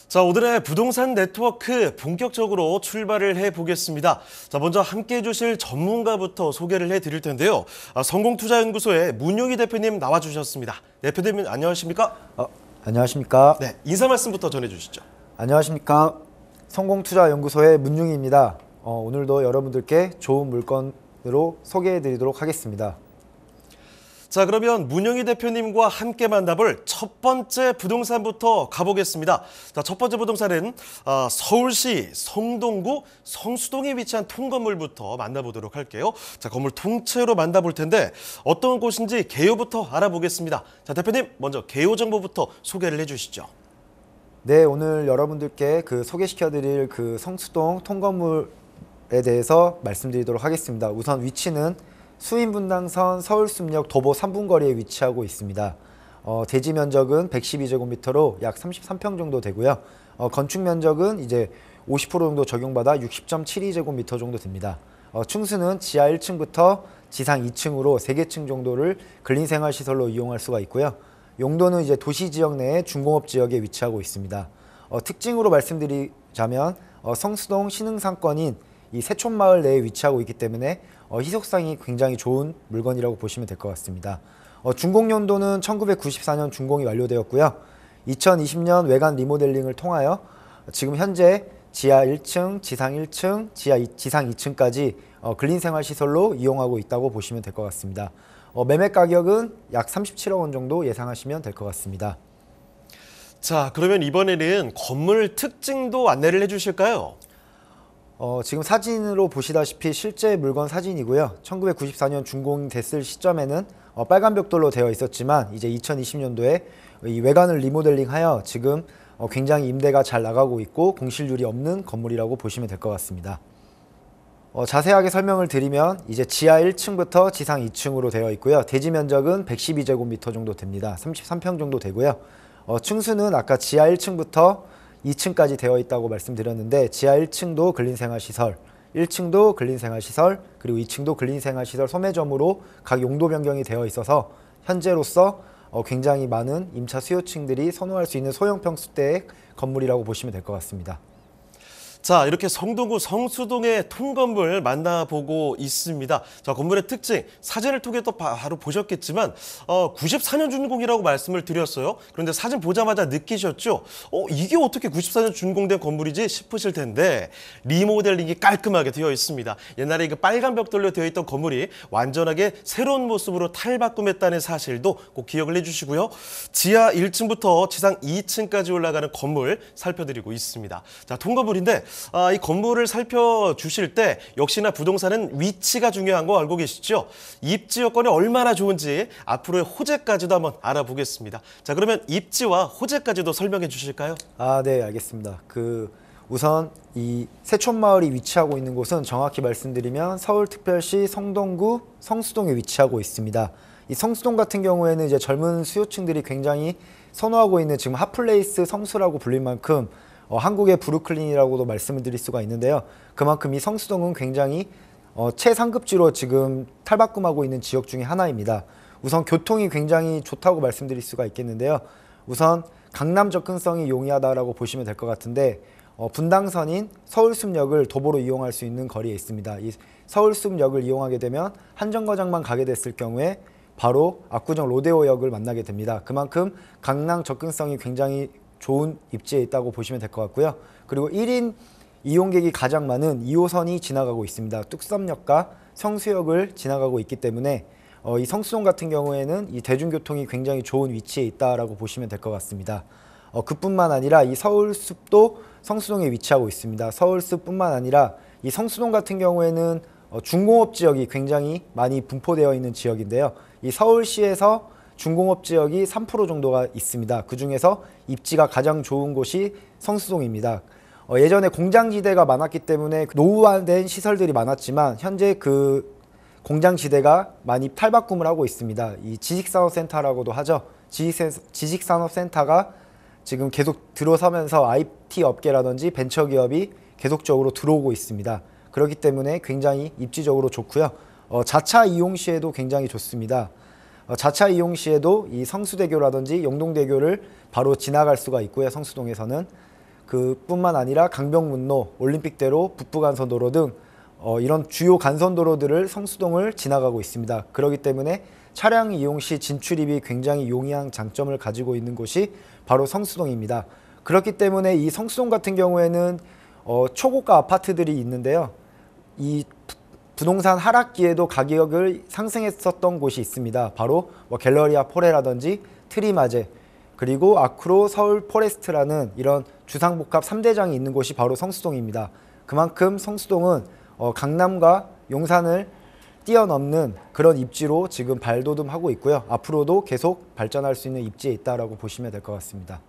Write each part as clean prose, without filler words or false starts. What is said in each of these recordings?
자, 오늘의 부동산 네트워크 본격적으로 출발을 해보겠습니다. 자, 먼저 함께해 주실 전문가부터 소개를 해드릴 텐데요. 성공투자연구소의 문용희 대표님 나와주셨습니다. 대표님 안녕하십니까? 안녕하십니까? 네, 인사 말씀부터 전해주시죠. 안녕하십니까? 성공투자연구소의 문용희입니다. 오늘도 여러분들께 좋은 물건으로 소개해드리도록 하겠습니다. 자, 그러면 문용희 대표님과 함께 만나볼 첫 번째 부동산부터 가보겠습니다. 자, 첫 번째 부동산은 서울시 성동구 성수동에 위치한 통건물부터 만나보도록 할게요. 자, 건물 통째로 만나볼 텐데 어떤 곳인지 개요부터 알아보겠습니다. 자, 대표님 먼저 개요 정보부터 소개를 해주시죠. 네, 오늘 여러분들께 소개시켜드릴 성수동 통건물에 대해서 말씀드리도록 하겠습니다. 우선 위치는 수인분당선 서울숲역 도보 3분 거리에 위치하고 있습니다. 대지 면적은 112제곱미터로 약 33평 정도 되고요. 건축 면적은 이제 50% 정도 적용받아 60.72제곱미터 정도 됩니다. 층수는 지하 1층부터 지상 2층으로 3개층 정도를 근린생활시설로 이용할 수가 있고요. 용도는 이제 도시지역 내의 중공업 지역에 위치하고 있습니다. 특징으로 말씀드리자면 성수동 신흥상권인 이 세촌마을 내에 위치하고 있기 때문에 희석상이 굉장히 좋은 물건이라고 보시면 될 것 같습니다. 준공연도는 1994년 준공이 완료되었고요. 2020년 외관 리모델링을 통하여 지금 현재 지하 1층, 지상 1층, 지상 2층까지 근린생활시설로 이용하고 있다고 보시면 될 것 같습니다. 매매 가격은 약 37억 원 정도 예상하시면 될 것 같습니다. 자, 그러면 이번에는 건물 특징도 안내를 해주실까요? 지금 사진으로 보시다시피 실제 물건 사진이고요. 1994년 준공됐을 시점에는 빨간 벽돌로 되어 있었지만 이제 2020년도에 이 외관을 리모델링하여 지금 굉장히 임대가 잘 나가고 있고 공실률이 없는 건물이라고 보시면 될 것 같습니다. 자세하게 설명을 드리면 이제 지하 1층부터 지상 2층으로 되어 있고요. 대지 면적은 112제곱미터 정도 됩니다. 33평 정도 되고요. 층수는 아까 지하 1층부터 2층까지 되어 있다고 말씀드렸는데 지하 1층도 근린생활시설, 1층도 근린생활시설, 그리고 2층도 근린생활시설 소매점으로 각 용도 변경이 되어 있어서 현재로서 굉장히 많은 임차 수요층들이 선호할 수 있는 소형 평수대의 건물이라고 보시면 될 것 같습니다. 자, 이렇게 성동구 성수동의 통건물 만나보고 있습니다. 자, 건물의 특징, 사진을 통해 또 바로 보셨겠지만 94년 준공이라고 말씀을 드렸어요. 그런데 사진 보자마자 느끼셨죠? 이게 어떻게 94년 준공된 건물이지 싶으실 텐데 리모델링이 깔끔하게 되어 있습니다. 옛날에 그 빨간 벽돌로 되어 있던 건물이 완전하게 새로운 모습으로 탈바꿈했다는 사실도 꼭 기억을 해주시고요. 지하 1층부터 지상 2층까지 올라가는 건물 살펴드리고 있습니다. 자, 통건물인데 이 건물을 살펴주실 때 역시나 부동산은 위치가 중요한 거 알고 계시죠? 입지 여건이 얼마나 좋은지 앞으로의 호재까지도 한번 알아보겠습니다. 자, 그러면 입지와 호재까지도 설명해 주실까요? 네, 알겠습니다. 우선 이 세촌마을이 위치하고 있는 곳은 정확히 말씀드리면 서울특별시 성동구 성수동에 위치하고 있습니다. 이 성수동 같은 경우에는 이제 젊은 수요층들이 굉장히 선호하고 있는 지금 핫플레이스 성수라고 불릴 만큼 한국의 브루클린이라고도 말씀을 드릴 수가 있는데요. 그만큼 이 성수동은 굉장히 최상급지로 지금 탈바꿈하고 있는 지역 중에 하나입니다. 우선 교통이 굉장히 좋다고 말씀드릴 수가 있겠는데요. 우선 강남 접근성이 용이하다고 보시면 될 것 같은데 분당선인 서울숲역을 도보로 이용할 수 있는 거리에 있습니다. 이 서울숲역을 이용하게 되면 한정거장만 가게 됐을 경우에 바로 압구정 로데오역을 만나게 됩니다. 그만큼 강남 접근성이 굉장히 좋은 입지에 있다고 보시면 될 것 같고요. 그리고 1인 이용객이 가장 많은 2호선이 지나가고 있습니다. 뚝섬역과 성수역을 지나가고 있기 때문에 이 성수동 같은 경우에는 이 대중교통이 굉장히 좋은 위치에 있다고 보시면 될 것 같습니다. 그뿐만 아니라 이 서울숲도 성수동에 위치하고 있습니다. 서울숲뿐만 아니라 이 성수동 같은 경우에는 중공업 지역이 굉장히 많이 분포되어 있는 지역인데요. 이 서울시에서 중공업 지역이 3% 정도가 있습니다. 그 중에서 입지가 가장 좋은 곳이 성수동입니다. 예전에 공장지대가 많았기 때문에 노후화된 시설들이 많았지만 현재 그 공장지대가 많이 탈바꿈을 하고 있습니다. 이 지식산업센터라고도 하죠. 지식산업센터가 지금 계속 들어서면서 IT 업계라든지 벤처기업이 계속적으로 들어오고 있습니다. 그렇기 때문에 굉장히 입지적으로 좋고요. 자차 이용 시에도 굉장히 좋습니다. 자차 이용 시에도 이 성수대교라든지 영동대교를 바로 지나갈 수가 있고요. 성수동에서는 그뿐만 아니라 강병문로, 올림픽대로, 북부간선도로 등 이런 주요 간선도로들을 성수동을 지나가고 있습니다. 그렇기 때문에 차량 이용 시 진출입이 굉장히 용이한 장점을 가지고 있는 곳이 바로 성수동입니다. 그렇기 때문에 이 성수동 같은 경우에는 초고가 아파트들이 있는데요. 이 부동산 하락기에도 가격을 상승했었던 곳이 있습니다. 바로 갤러리아 포레라든지 트리마제, 그리고 아크로 서울 포레스트라는 이런 주상복합 3대장이 있는 곳이 바로 성수동입니다. 그만큼 성수동은 강남과 용산을 뛰어넘는 그런 입지로 지금 발돋움하고 있고요. 앞으로도 계속 발전할 수 있는 입지에 있다고 보시면 될 것 같습니다.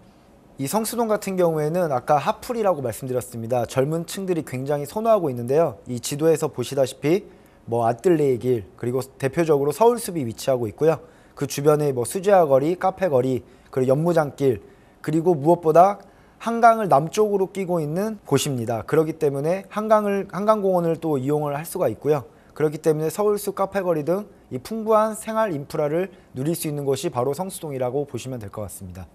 이 성수동 같은 경우에는 아까 핫플이라고 말씀드렸습니다. 젊은 층들이 굉장히 선호하고 있는데요. 이 지도에서 보시다시피 아뜰레이 길, 그리고 대표적으로 서울숲이 위치하고 있고요. 그 주변에 수제화 거리, 카페 거리, 그리고 연무장길, 그리고 무엇보다 한강을 남쪽으로 끼고 있는 곳입니다. 그렇기 때문에 한강공원을 또 이용을 할 수가 있고요. 그렇기 때문에 서울숲 카페 거리 등 이 풍부한 생활 인프라를 누릴 수 있는 곳이 바로 성수동이라고 보시면 될 것 같습니다.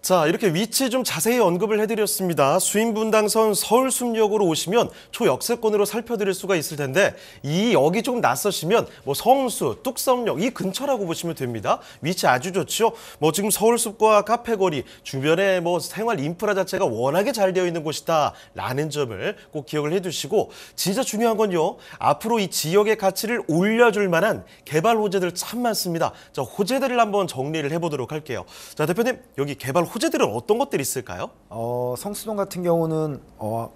자, 이렇게 위치 좀 자세히 언급을 해드렸습니다. 수인분당선 서울숲역으로 오시면 초역세권으로 살펴드릴 수가 있을 텐데 이 역이 조금 낯서시면 성수, 뚝섬역 이 근처라고 보시면 됩니다. 위치 아주 좋죠. 지금 서울숲과 카페거리 주변에 생활 인프라 자체가 워낙에 잘 되어 있는 곳이다라는 점을 꼭 기억을 해두시고 진짜 중요한 건요. 앞으로 이 지역의 가치를 올려줄 만한 개발 호재들 참 많습니다. 자, 호재들을 한번 정리를 해보도록 할게요. 자, 대표님 여기 개발 호재들은 어떤 것들이 있을까요? 성수동 같은 경우는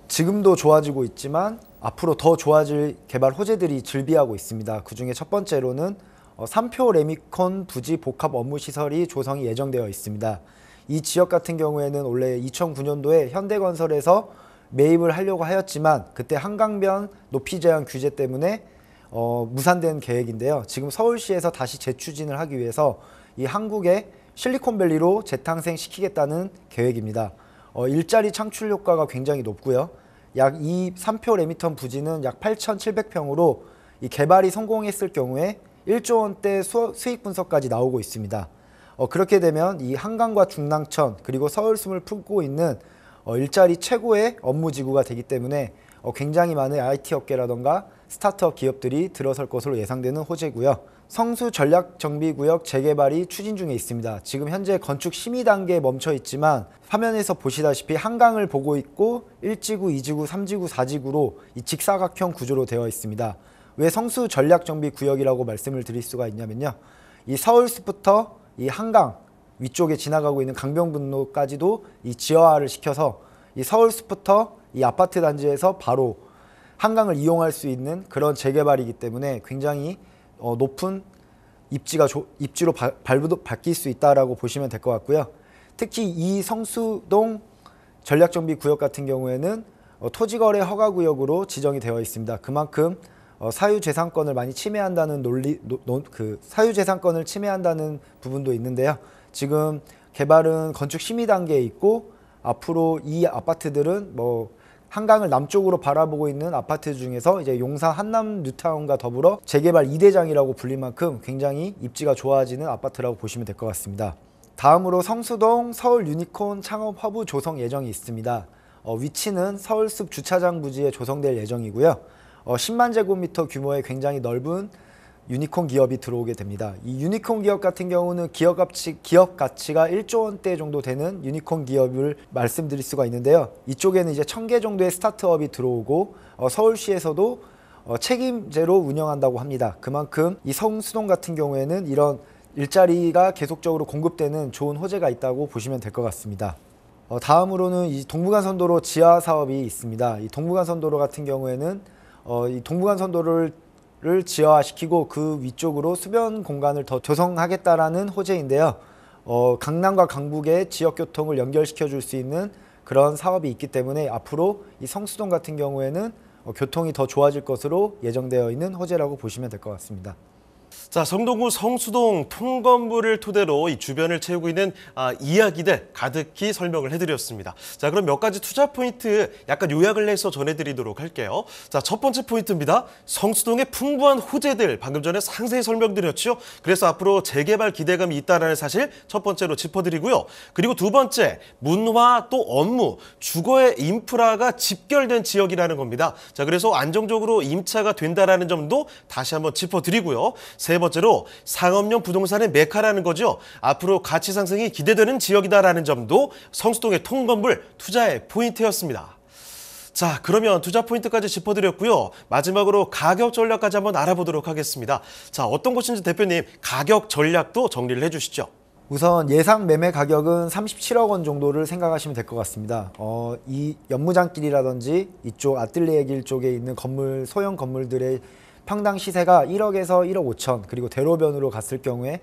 지금도 좋아지고 있지만 앞으로 더 좋아질 개발 호재들이 즐비하고 있습니다. 그중에 첫 번째로는 3표 레미콘 부지 복합 업무시설이 조성이 예정되어 있습니다. 이 지역 같은 경우에는 원래 2009년도에 현대건설에서 매입을 하려고 하였지만 그때 한강변 높이 제한 규제 때문에 무산된 계획인데요. 지금 서울시에서 다시 재추진을 하기 위해서 이 한국의 실리콘밸리로 재탄생시키겠다는 계획입니다. 일자리 창출 효과가 굉장히 높고요. 이 3표 레미턴 부지는 약 8,700평으로 이 개발이 성공했을 경우에 1조 원대 수익 분석까지 나오고 있습니다. 그렇게 되면 이 한강과 중랑천 그리고 서울숲을 품고 있는 일자리 최고의 업무지구가 되기 때문에 굉장히 많은 IT 업계라던가 스타트업 기업들이 들어설 것으로 예상되는 호재고요. 성수 전략정비구역 재개발이 추진 중에 있습니다. 지금 현재 건축 심의 단계에 멈춰 있지만 화면에서 보시다시피 한강을 보고 있고 1지구, 2지구, 3지구, 4지구로 이 직사각형 구조로 되어 있습니다. 왜 성수 전략정비구역이라고 말씀을 드릴 수가 있냐면요. 이 서울숲부터 이 한강 위쪽에 지나가고 있는 강변북로까지도 이 지하화를 시켜서 이 서울숲부터 이 아파트 단지에서 바로 한강을 이용할 수 있는 그런 재개발이기 때문에 굉장히 높은 입지로 바뀔 수 있다라고 보시면 될 것 같고요. 특히 이 성수동 전략정비구역 같은 경우에는 토지거래 허가구역으로 지정이 되어 있습니다. 그만큼 사유재산권을 많이 침해한다는 사유재산권을 침해한다는 부분도 있는데요. 지금 개발은 건축 심의 단계에 있고 앞으로 이 아파트들은 한강을 남쪽으로 바라보고 있는 아파트 중에서 이제 용산 한남 뉴타운과 더불어 재개발 2대장이라고 불릴 만큼 굉장히 입지가 좋아지는 아파트라고 보시면 될 것 같습니다. 다음으로 성수동 서울 유니콘 창업 허브 조성 예정이 있습니다. 위치는 서울숲 주차장 부지에 조성될 예정이고요. 10만 제곱미터 규모의 굉장히 넓은 유니콘 기업이 들어오게 됩니다. 이 유니콘 기업 같은 경우는 기업 가치가 1조 원대 정도 되는 유니콘 기업을 말씀드릴 수가 있는데요. 이쪽에는 이제 1000개 정도의 스타트업이 들어오고 서울시에서도 책임제로 운영한다고 합니다. 그만큼 이 성수동 같은 경우에는 이런 일자리가 계속적으로 공급되는 좋은 호재가 있다고 보시면 될 것 같습니다. 다음으로는 이 동부간선도로 지하 사업이 있습니다. 이 동부간선도로 같은 경우에는 이 동부간선도를 지하화시키고 그 위쪽으로 수변 공간을 더 조성하겠다라는 호재인데요. 강남과 강북의 지역 교통을 연결시켜 줄 수 있는 그런 사업이 있기 때문에 앞으로 이 성수동 같은 경우에는 교통이 더 좋아질 것으로 예정되어 있는 호재라고 보시면 될 것 같습니다. 자, 성동구 성수동 통건물을 토대로 이 주변을 채우고 있는 이야기들 가득히 설명을 해드렸습니다. 자, 그럼 몇 가지 투자 포인트 약간 요약을 해서 전해드리도록 할게요. 자, 첫 번째 포인트입니다. 성수동의 풍부한 호재들 방금 전에 상세히 설명드렸죠. 그래서 앞으로 재개발 기대감이 있다는 사실 첫 번째로 짚어드리고요. 그리고 두 번째, 문화 또 업무, 주거의 인프라가 집결된 지역이라는 겁니다. 자, 그래서 안정적으로 임차가 된다는 점도 다시 한번 짚어드리고요. 세 번째로 상업용 부동산의 메카라는 거죠. 앞으로 가치 상승이 기대되는 지역이다라는 점도 성수동의 통건물 투자의 포인트였습니다. 자, 그러면 투자 포인트까지 짚어드렸고요. 마지막으로 가격 전략까지 한번 알아보도록 하겠습니다. 자, 어떤 것인지 대표님 가격 전략도 정리를 해주시죠. 우선 예상 매매 가격은 37억 원 정도를 생각하시면 될 것 같습니다. 이 연무장길이라든지 이쪽 아뜰리에 길 쪽에 있는 건물, 소형 건물들의 평당 시세가 1억에서 1억 5천, 그리고 대로변으로 갔을 경우에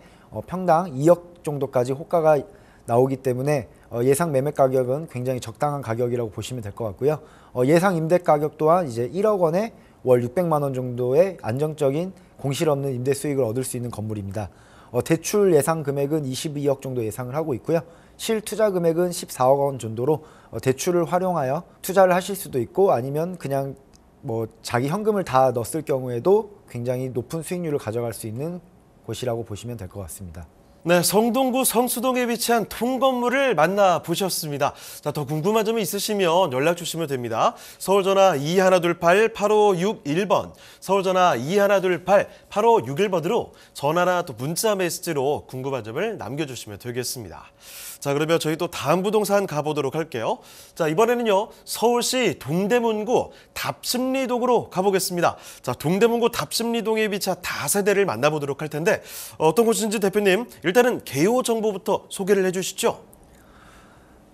평당 2억 정도까지 호가가 나오기 때문에 예상 매매 가격은 굉장히 적당한 가격이라고 보시면 될 것 같고요. 예상 임대 가격 또한 이제 1억 원에 월 600만 원 정도의 안정적인 공실 없는 임대 수익을 얻을 수 있는 건물입니다. 대출 예상 금액은 22억 정도 예상을 하고 있고요. 실투자 금액은 14억 원 정도로 대출을 활용하여 투자를 하실 수도 있고, 아니면 그냥 뭐 자기 현금을 다 넣었을 경우에도 굉장히 높은 수익률을 가져갈 수 있는 곳이라고 보시면 될 것 같습니다. 네, 성동구 성수동에 위치한 통건물을 만나보셨습니다. 자, 더 궁금한 점이 있으시면 연락 주시면 됩니다. 서울전화 2128-8561번, 서울전화 2128-8561번으로 전화나 또 문자 메시지로 궁금한 점을 남겨주시면 되겠습니다. 자, 그러면 저희 또 다음 부동산 가보도록 할게요. 자, 이번에는요, 서울시 동대문구 답심리동으로 가보겠습니다. 자, 동대문구 답심리동에 위치한 다세대를 만나보도록 할 텐데 어떤 곳인지 대표님 일단은 개요 정보부터 소개를 해주시죠.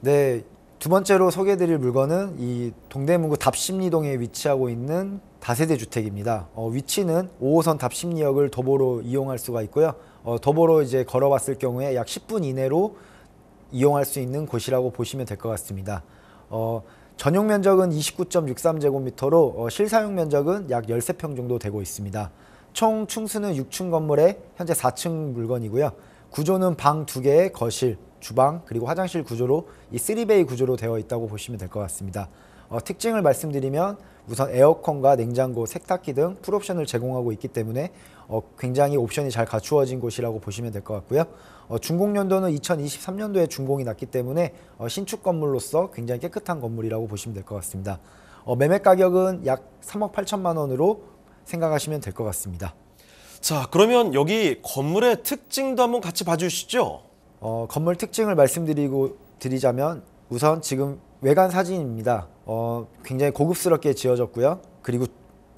네, 두 번째로 소개해드릴 물건은 이 동대문구 답심리동에 위치하고 있는 다세대 주택입니다. 위치는 5호선 답심리역을 도보로 이용할 수가 있고요. 도보로 이제 걸어왔을 경우에 약 10분 이내로 이용할 수 있는 곳이라고 보시면 될 것 같습니다. 전용 면적은 29.63제곱미터로 실사용 면적은 약 13평 정도 되고 있습니다. 총 층수는 6층 건물에 현재 4층 물건이고요. 구조는 방 2개에 거실, 주방, 그리고 화장실 구조로 이 3베이 구조로 되어 있다고 보시면 될 것 같습니다. 특징을 말씀드리면 우선 에어컨과 냉장고, 세탁기 등 풀옵션을 제공하고 있기 때문에 굉장히 옵션이 잘 갖추어진 곳이라고 보시면 될 것 같고요. 준공연도는 2023년도에 준공이 났기 때문에 신축 건물로서 굉장히 깨끗한 건물이라고 보시면 될 것 같습니다. 매매 가격은 약 3억 8천만 원으로 생각하시면 될 것 같습니다. 자, 그러면 여기 건물의 특징도 한번 같이 봐주시죠. 건물 특징을 말씀드리자면 우선 지금 외관 사진입니다. 굉장히 고급스럽게 지어졌고요. 그리고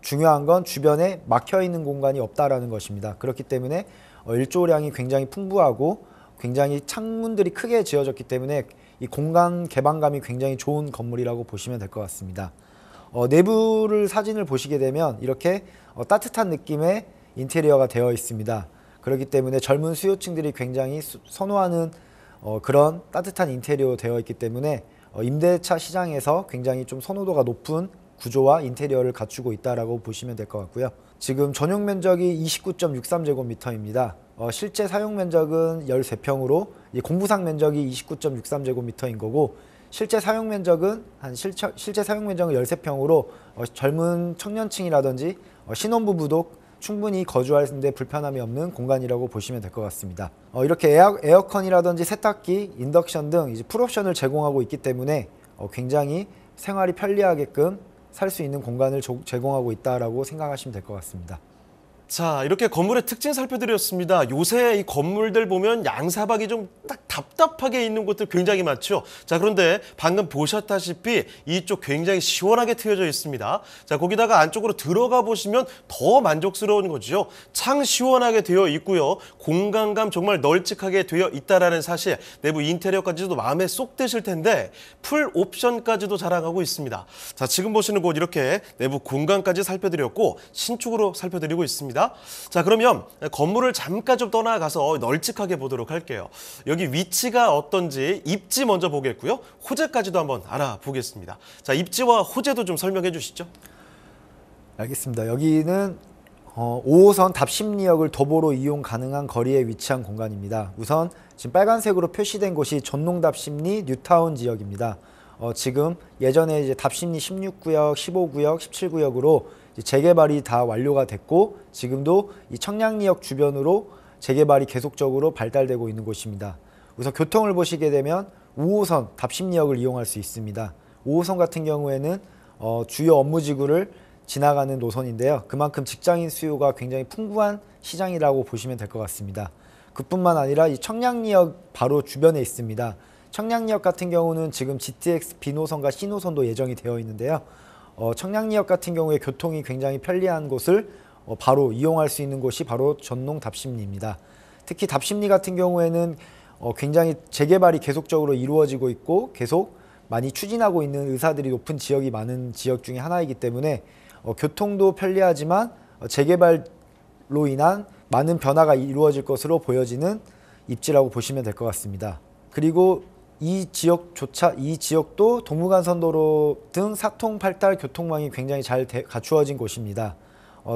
중요한 건 주변에 막혀있는 공간이 없다라는 것입니다. 그렇기 때문에 일조량이 굉장히 풍부하고 굉장히 창문들이 크게 지어졌기 때문에 이 공간 개방감이 굉장히 좋은 건물이라고 보시면 될 것 같습니다. 내부를 사진을 보시게 되면 이렇게 따뜻한 느낌의 인테리어가 되어 있습니다. 그렇기 때문에 젊은 수요층들이 굉장히 선호하는 그런 따뜻한 인테리어 되어 있기 때문에 임대차 시장에서 굉장히 좀 선호도가 높은 구조와 인테리어를 갖추고 있다라고 보시면 될 것 같고요. 지금 전용 면적이 29.63제곱미터입니다. 실제 사용 면적은 13평으로 공부상 면적이 29.63제곱미터인 거고, 실제 사용 면적은 실제 사용 면적은 13평으로 젊은 청년층이라든지 신혼부부도 충분히 거주하는데 불편함이 없는 공간이라고 보시면 될 것 같습니다. 이렇게 에어컨이라든지 세탁기, 인덕션 등 이제 풀옵션을 제공하고 있기 때문에 굉장히 생활이 편리하게끔 살 수 있는 공간을 제공하고 있다라고 생각하시면 될 것 같습니다. 자, 이렇게 건물의 특징 살펴드렸습니다. 요새 이 건물들 보면 양사박이 좀 딱 답답하게 있는 곳들 굉장히 많죠. 자, 그런데 방금 보셨다시피 이쪽 굉장히 시원하게 트여져 있습니다. 자, 거기다가 안쪽으로 들어가 보시면 더 만족스러운 거죠. 창 시원하게 되어 있고요. 공간감 정말 널찍하게 되어 있다라는 사실, 내부 인테리어까지도 마음에 쏙 드실 텐데 풀 옵션까지도 자랑하고 있습니다. 자, 지금 보시는 곳 이렇게 내부 공간까지 살펴드렸고 신축으로 살펴드리고 있습니다. 자, 그러면 건물을 잠깐 좀 떠나가서 널찍하게 보도록 할게요. 여기 위치가 어떤지 입지 먼저 보겠고요. 호재까지도 한번 알아보겠습니다. 자, 입지와 호재도 좀 설명해 주시죠. 알겠습니다. 여기는 5호선 답심리역을 도보로 이용 가능한 거리에 위치한 공간입니다. 우선 지금 빨간색으로 표시된 곳이 전농답심리 뉴타운 지역입니다. 지금 예전에 이제 답심리 16구역, 15구역, 17구역으로 재개발이 다 완료가 됐고 지금도 이 청량리역 주변으로 재개발이 계속적으로 발달되고 있는 곳입니다. 우선 교통을 보시게 되면 5호선 답심리역을 이용할 수 있습니다. 5호선 같은 경우에는 주요 업무지구를 지나가는 노선인데요. 그만큼 직장인 수요가 굉장히 풍부한 시장이라고 보시면 될 것 같습니다. 그뿐만 아니라 이 청량리역 바로 주변에 있습니다. 청량리역 같은 경우는 지금 GTX B노선과 C노선도 예정이 되어 있는데요. 청량리역 같은 경우에 교통이 굉장히 편리한 곳을 바로 이용할 수 있는 곳이 바로 전농 답심리입니다. 특히 답심리 같은 경우에는 굉장히 재개발이 계속적으로 이루어지고 있고 계속 많이 추진하고 있는 의사들이 높은 지역이 많은 지역 중에 하나이기 때문에 교통도 편리하지만 재개발로 인한 많은 변화가 이루어질 것으로 보여지는 입지라고 보시면 될 것 같습니다. 그리고 이 지역도 동부간선도로 등 사통팔달 교통망이 굉장히 잘 갖추어진 곳입니다.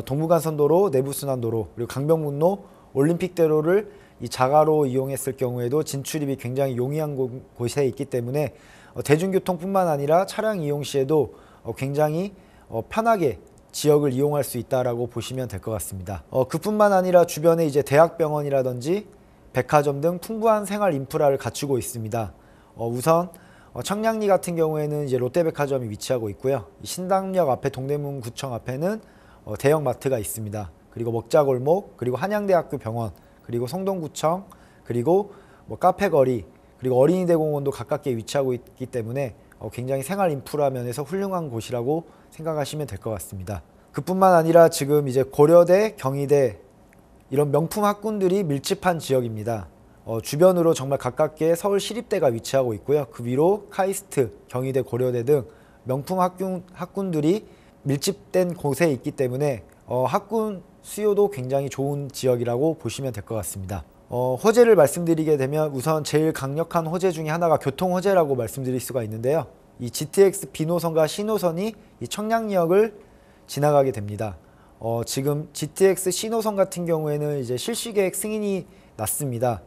동부간선도로, 내부순환도로, 그리고 강변북로, 올림픽대로를 이 자가로 이용했을 경우에도 진출입이 굉장히 용이한 곳에 있기 때문에 대중교통뿐만 아니라 차량 이용 시에도 굉장히 편하게 지역을 이용할 수 있다라고 보시면 될 것 같습니다. 그뿐만 아니라 주변에 이제 대학병원이라든지 백화점 등 풍부한 생활 인프라를 갖추고 있습니다. 우선 청량리 같은 경우에는 이제 롯데백화점이 위치하고 있고요. 신당역 앞에 동대문구청 앞에는 대형 마트가 있습니다. 그리고 먹자골목, 그리고 한양대학교 병원, 그리고 성동구청, 그리고 카페거리, 그리고 어린이대공원도 가깝게 위치하고 있기 때문에 굉장히 생활 인프라 면에서 훌륭한 곳이라고 생각하시면 될 것 같습니다. 그뿐만 아니라 지금 이제 고려대, 경희대 이런 명품 학군들이 밀집한 지역입니다. 주변으로 정말 가깝게 서울시립대가 위치하고 있고요. 그 위로 카이스트, 경희대, 고려대 등 명품 학군들이 밀집된 곳에 있기 때문에 학군 수요도 굉장히 좋은 지역이라고 보시면 될 것 같습니다. 호재를 말씀드리게 되면 우선 제일 강력한 호재 중에 하나가 교통호재라고 말씀드릴 수가 있는데요. 이 GTX B노선과 C노선이 이 청량리역을 지나가게 됩니다. 지금 GTX C노선 같은 경우에는 이제 실시계획 승인이 났습니다.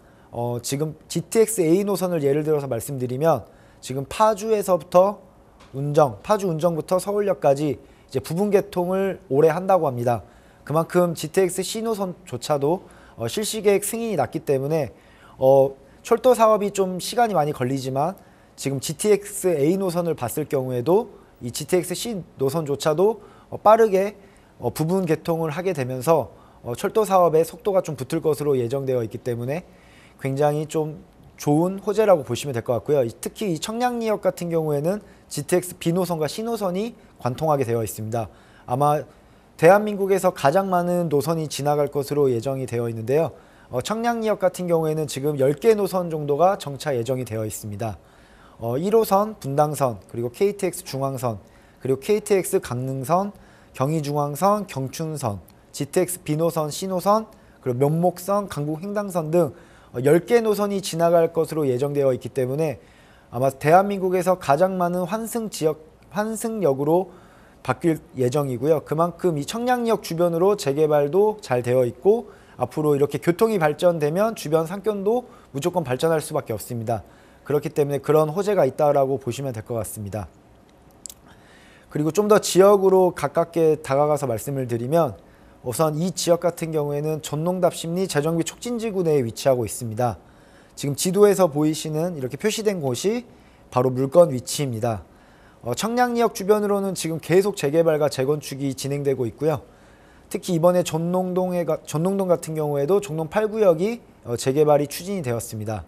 지금 GTX A노선을 예를 들어서 말씀드리면 지금 파주에서부터 파주 운정부터 서울역까지 이제 부분 개통을 올해 한다고 합니다. 그만큼 GTX C노선조차도 실시계획 승인이 났기 때문에 철도 사업이 좀 시간이 많이 걸리지만 지금 GTX A 노선을 봤을 경우에도 이 GTX C 노선조차도 빠르게 부분 개통을 하게 되면서 철도 사업의 속도가 좀 붙을 것으로 예정되어 있기 때문에 굉장히 좀 좋은 호재라고 보시면 될 것 같고요. 특히 이 청량리역 같은 경우에는 GTX B 노선과 C 노선이 관통하게 되어 있습니다. 아마 대한민국에서 가장 많은 노선이 지나갈 것으로 예정이 되어 있는데요. 청량리역 같은 경우에는 지금 10개 노선 정도가 정차 예정이 되어 있습니다. 1호선, 분당선, 그리고 KTX 중앙선, 그리고 KTX 강릉선, 경의중앙선, 경춘선, GTX B노선, C노선, 그리고 면목선, 강북횡단선 등 10개 노선이 지나갈 것으로 예정되어 있기 때문에 아마 대한민국에서 가장 많은 환승역으로 바뀔 예정이고요. 그만큼 이 청량리역 주변으로 재개발도 잘 되어 있고 앞으로 이렇게 교통이 발전되면 주변 상권도 무조건 발전할 수밖에 없습니다. 그렇기 때문에 그런 호재가 있다라고 보시면 될 것 같습니다. 그리고 좀 더 지역으로 가깝게 다가가서 말씀을 드리면 우선 이 지역 같은 경우에는 전농답심리 재정비 촉진지구 내에 위치하고 있습니다. 지금 지도에서 보이시는 이렇게 표시된 곳이 바로 물건 위치입니다. 청량리역 주변으로는 지금 계속 재개발과 재건축이 진행되고 있고요. 특히 이번에 전농동 같은 경우에도 종로 8구역이 재개발이 추진이 되었습니다.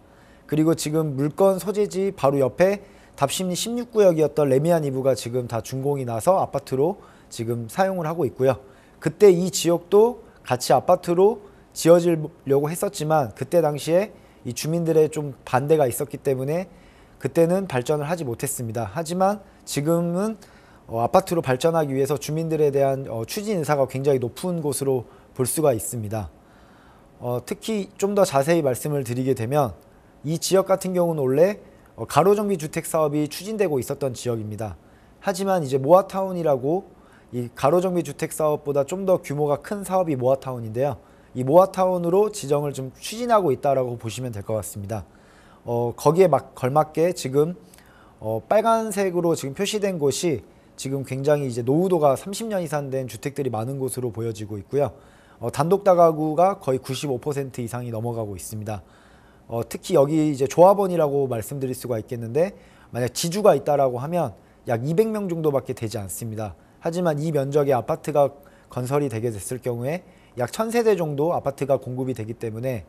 그리고 지금 물건 소재지 바로 옆에 답심리 16구역이었던 레미안 2부가 지금 다 준공이 나서 아파트로 지금 사용을 하고 있고요. 그때 이 지역도 같이 아파트로 지어지려고 했었지만 그때 당시에 이 주민들의 좀 반대가 있었기 때문에 그때는 발전을 하지 못했습니다. 하지만 지금은 아파트로 발전하기 위해서 주민들에 대한 추진 의사가 굉장히 높은 곳으로 볼 수가 있습니다. 특히 좀 더 자세히 말씀을 드리게 되면 이 지역 같은 경우는 원래 가로정비 주택 사업이 추진되고 있었던 지역입니다. 하지만 이제 모아타운이라고 이 가로정비 주택 사업보다 좀 더 규모가 큰 사업이 모아타운인데요. 이 모아타운으로 지정을 좀 추진하고 있다라고 보시면 될 것 같습니다. 거기에 걸맞게 지금 빨간색으로 지금 표시된 곳이 지금 굉장히 이제 노후도가 30년 이상 된 주택들이 많은 곳으로 보여지고 있고요. 단독 다가구가 거의 95% 이상이 넘어가고 있습니다. 특히 여기 이제 조합원이라고 말씀드릴 수가 있겠는데, 만약 지주가 있다라고 하면 약 200명 정도밖에 되지 않습니다. 하지만 이 면적의 아파트가 건설이 되게 됐을 경우에 약 1000세대 정도 아파트가 공급이 되기 때문에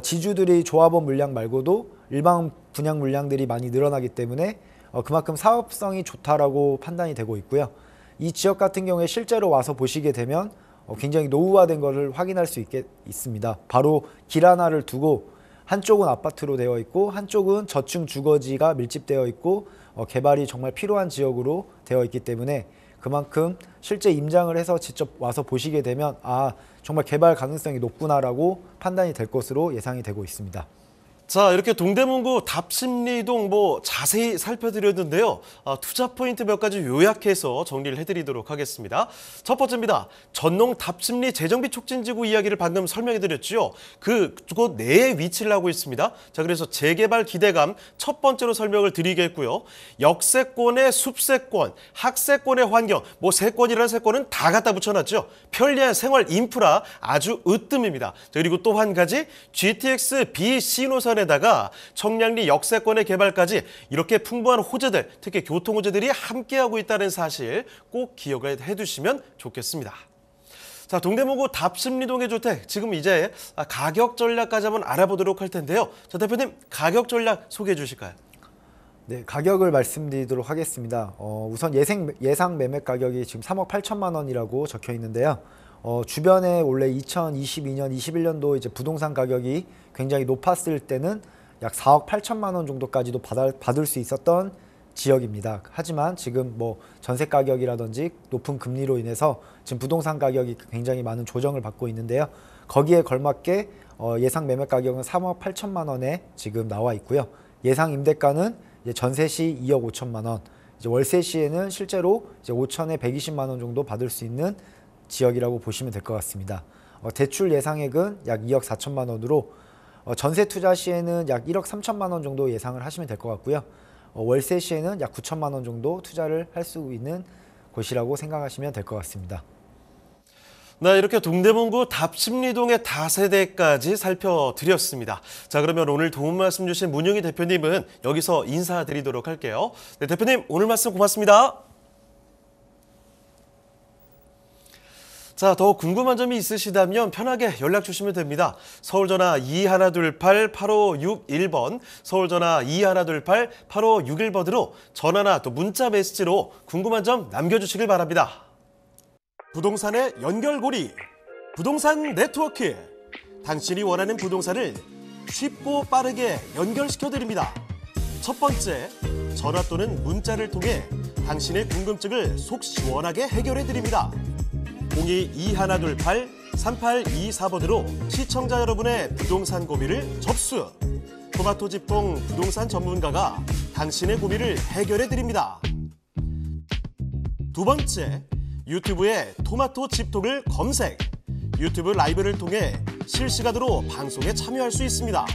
지주들이 조합원 물량 말고도 일반 분양 물량들이 많이 늘어나기 때문에 그만큼 사업성이 좋다라고 판단이 되고 있고요. 이 지역 같은 경우에 실제로 와서 보시게 되면 굉장히 노후화된 것을 확인할 수 있습니다. 바로 길 하나를 두고 한쪽은 아파트로 되어 있고 한쪽은 저층 주거지가 밀집되어 있고 개발이 정말 필요한 지역으로 되어 있기 때문에 그만큼 실제 임장을 해서 직접 와서 보시게 되면 정말 개발 가능성이 높구나라고 판단이 될 것으로 예상이 되고 있습니다. 자, 이렇게 동대문구 답심리동 자세히 살펴드렸는데요. 투자 포인트 몇 가지 요약해서 정리를 해드리도록 하겠습니다. 첫 번째입니다. 전농 답심리 재정비 촉진지구 이야기를 방금 설명해드렸죠. 그곳 내에 위치를 하고 있습니다. 자, 그래서 재개발 기대감 첫 번째로 설명을 드리겠고요. 역세권의 숲세권, 학세권의 환경, 세권이라는 세권은 다 갖다 붙여놨죠. 편리한 생활 인프라 아주 으뜸입니다. 그리고 또 한 가지 GTX BC 노선 에다가 청량리 역세권의 개발까지 이렇게 풍부한 호재들, 특히 교통 호재들이 함께하고 있다는 사실 꼭 기억을 해두시면 좋겠습니다. 자, 동대문구 답심리동의 주택, 지금 이제 가격 전략까지 한번 알아보도록 할 텐데요. 자, 대표님, 가격 전략 소개해 주실까요? 네, 가격을 말씀드리도록 하겠습니다. 우선 예상 매매 가격이 지금 3억 8천만 원이라고 적혀 있는데요. 주변에 원래 2022년, 21년도 이제 부동산 가격이 굉장히 높았을 때는 약 4억 8천만 원 정도까지도 받을 수 있었던 지역입니다. 하지만 지금 전세 가격이라든지 높은 금리로 인해서 지금 부동산 가격이 굉장히 많은 조정을 받고 있는데요. 거기에 걸맞게 예상 매매 가격은 3억 8천만 원에 지금 나와 있고요. 예상 임대가는 이제 전세 시 2억 5천만 원, 이제 월세 시에는 실제로 이제 5천에 120만 원 정도 받을 수 있는 지역이라고 보시면 될 것 같습니다. 대출 예상액은 약 2억 4천만 원으로 전세 투자 시에는 약 1억 3천만 원 정도 예상을 하시면 될 것 같고요. 월세 시에는 약 9천만 원 정도 투자를 할 수 있는 곳이라고 생각하시면 될 것 같습니다. 네, 이렇게 동대문구 답심리동의 다세대까지 살펴드렸습니다. 자, 그러면 오늘 도움 말씀 주신 문영희 대표님은 여기서 인사드리도록 할게요. 네, 대표님 오늘 말씀 고맙습니다. 자, 더 궁금한 점이 있으시다면 편하게 연락 주시면 됩니다. 서울전화 2128-8561번, 서울전화 2128-8561번으로 전화나 또 문자 메시지로 궁금한 점 남겨주시길 바랍니다. 부동산의 연결고리, 부동산 네트워크. 당신이 원하는 부동산을 쉽고 빠르게 연결시켜드립니다. 첫 번째, 전화 또는 문자를 통해 당신의 궁금증을 속 시원하게 해결해드립니다. 02-2128-3824번으로 시청자 여러분의 부동산 고민을 접수. 토마토 집통 부동산 전문가가 당신의 고민을 해결해드립니다. 두 번째, 유튜브에 토마토 집통을 검색. 유튜브 라이브를 통해 실시간으로 방송에 참여할 수 있습니다.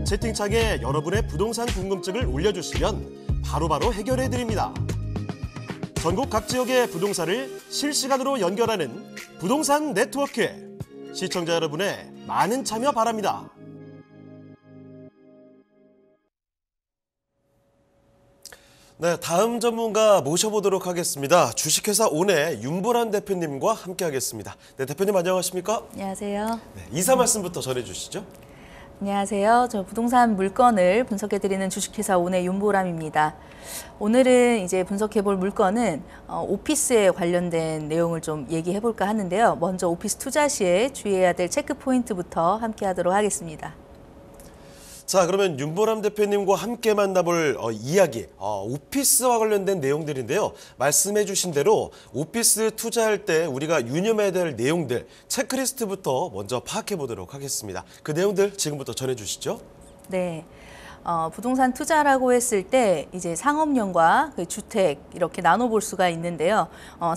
채팅창에 여러분의 부동산 궁금증을 올려주시면 바로바로 해결해드립니다. 전국 각 지역의 부동산을 실시간으로 연결하는 부동산 네트워크. 시청자 여러분의 많은 참여 바랍니다. 네, 다음 전문가 모셔보도록 하겠습니다. 주식회사 온의 윤보란 대표님과 함께하겠습니다. 네, 대표님 안녕하십니까? 안녕하세요. 네, 인사 말씀부터 전해주시죠. 안녕하세요. 저 부동산 물건을 분석해드리는 주식회사 온의 윤보람입니다. 오늘은 이제 분석해볼 물건은 오피스에 관련된 내용을 좀 얘기해볼까 하는데요. 먼저 오피스 투자 시에 주의해야 될 체크 포인트부터 함께하도록 하겠습니다. 자, 그러면 윤보람 대표님과 함께 만나볼 이야기, 오피스와 관련된 내용들인데요. 말씀해 주신 대로 오피스 투자할 때 우리가 유념해야 될 내용들, 체크리스트부터 먼저 파악해 보도록 하겠습니다. 그 내용들 지금부터 전해 주시죠. 네. 부동산 투자라고 했을 때 이제 상업용과 그 주택 이렇게 나눠볼 수가 있는데요.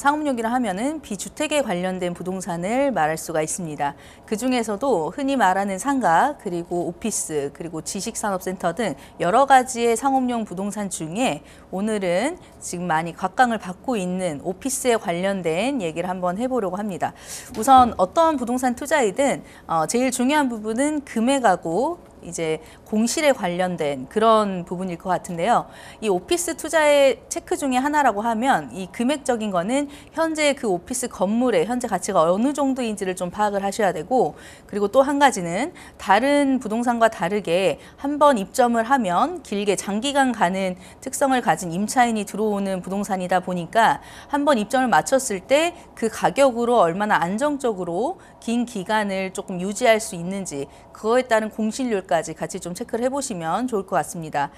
상업용이라 하면은 비주택에 관련된 부동산을 말할 수가 있습니다. 그 중에서도 흔히 말하는 상가, 그리고 오피스, 그리고 지식산업센터 등 여러 가지의 상업용 부동산 중에 오늘은 지금 많이 각광을 받고 있는 오피스에 관련된 얘기를 한번 해보려고 합니다. 우선 어떤 부동산 투자이든 제일 중요한 부분은 금액하고 이제 공실에 관련된 그런 부분일 것 같은데요. 이 오피스 투자의 체크 중에 하나라고 하면 이 금액적인 거는 현재 그 오피스 건물의 현재 가치가 어느 정도인지를 좀 파악을 하셔야 되고, 그리고 또 한 가지는 다른 부동산과 다르게 한번 입점을 하면 길게 장기간 가는 특성을 가진 임차인이 들어오는 부동산이다 보니까 한번 입점을 마쳤을 때 그 가격으로 얼마나 안정적으로 긴 기간을 조금 유지할 수 있는지, 그거에 따른 공실률까지 같이 좀 체크를 해보시면 좋을 것 같습니다.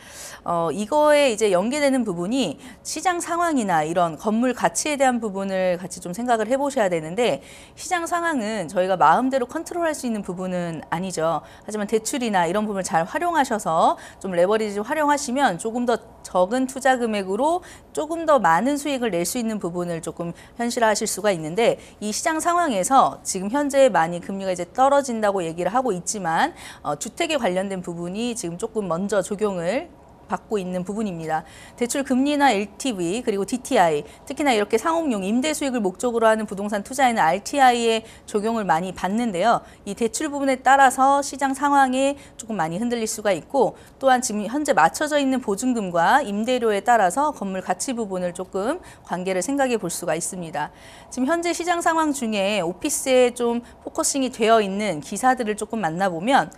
이거에 이제 연계되는 부분이 시장 상황이나 이런 건물 가치에 대한 부분을 같이 좀 생각을 해보셔야 되는데, 시장 상황은 저희가 마음대로 컨트롤할 수 있는 부분은 아니죠. 하지만 대출이나 이런 부분을 잘 활용하셔서 좀 레버리지 활용하시면 조금 더 적은 투자 금액으로 조금 더 많은 수익을 낼 수 있는 부분을 조금 현실화하실 수가 있는데, 이 시장 상황에서 지금 현재 많이 금리가 이제 떨어진다고 얘기를 하고 있지만 주택에 관련된 부분이 지금 조금 먼저 적용을 받고 있는 부분입니다. 대출 금리나 LTV 그리고 DTI, 특히나 이렇게 상업용 임대 수익을 목적으로 하는 부동산 투자에는 RTI에 적용을 많이 받는데요. 이 대출 부분에 따라서 시장 상황에 조금 많이 흔들릴 수가 있고, 또한 지금 현재 맞춰져 있는 보증금과 임대료에 따라서 건물 가치 부분을 조금 관계를 생각해 볼 수가 있습니다. 지금 현재 시장 상황 중에 오피스에 좀 포커싱이 되어 있는 기사들을 조금 만나보면